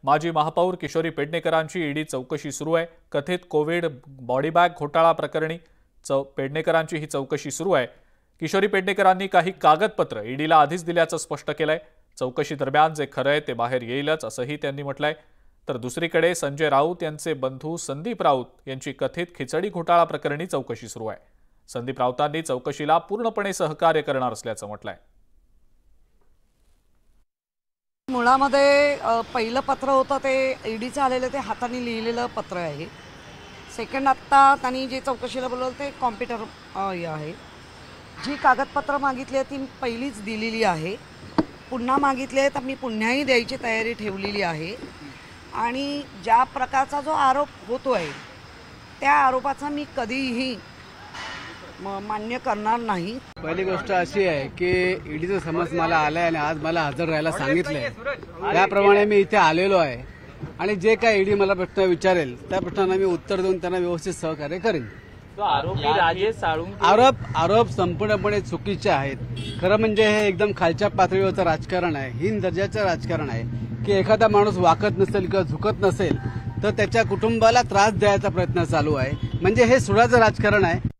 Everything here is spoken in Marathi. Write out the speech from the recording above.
माजी महापौर किशोरी पेडणेकरांची ईडी चौकशी सुरू आहे। कथित कोविड बॉडी बॅग घोटाळा प्रकरणी पेडणेकरांची ही चौकशी सुरू आहे। किशोरी पेडणेकरांनी काही कागदपत्र ईडीला आधीच दिल्याचं स्पष्ट केलंय। चौकशी दरम्यान जे खरं आहे ते बाहेर येईलच असंही त्यांनी म्हटलंय। तर दुसरीकडे संजय राऊत यांचे बंधू संदीप राऊत यांची कथित खिचडी घोटाळा प्रकरणी चौकशी सुरू आहे। संदीप राऊतांनी चौकशीला पूर्णपणे सहकार्य करणार असल्याचं म्हटलंय। मुळामध्ये पहिलं पत्र होतं ते ईडीचं आलेलं ते हाताने लिहिलेलं पत्र आहे। सेकंड आत्ता त्यांनी जे चौकशीला बोलवलं ते कॉम्प्युटर आहे। जी कागदपत्र मागितली आहे ती पहिलीच दिलेली आहे। पुन्हा मागितले तर मी पुन्हाही द्यायची तयारी ठेवलेली आहे। आणि ज्या प्रकारचा जो आरोप होतोय त्या आरोपाचा मी कधीही मान्य करणार नाही। पहिली गोष्ट अशी आहे की ईडीचा समज मला आलाय आणि आज मला हजर राहायला सांगितलंय। त्याप्रमाणे मी इथे आलेलो आहे आणि जे काही ईडी मला प्रश्न विचारेल त्या प्रश्नांना मी उत्तर देऊन त्यांना व्यवस्थित सहकार्य करेन। आरोप संपूर्णपणे चुकीचे आहेत। खरं म्हणजे हे एकदम खालच्या पातळीवरचं राजकारण आहे, हीन दर्जाचं राजकारण आहे की एखादा माणूस वाकत नसेल किंवा झुकत नसेल तर त्याच्या कुटुंबाला त्रास द्यायचा प्रयत्न चालू आहे। म्हणजे हे सुडाचं राजकारण आहे।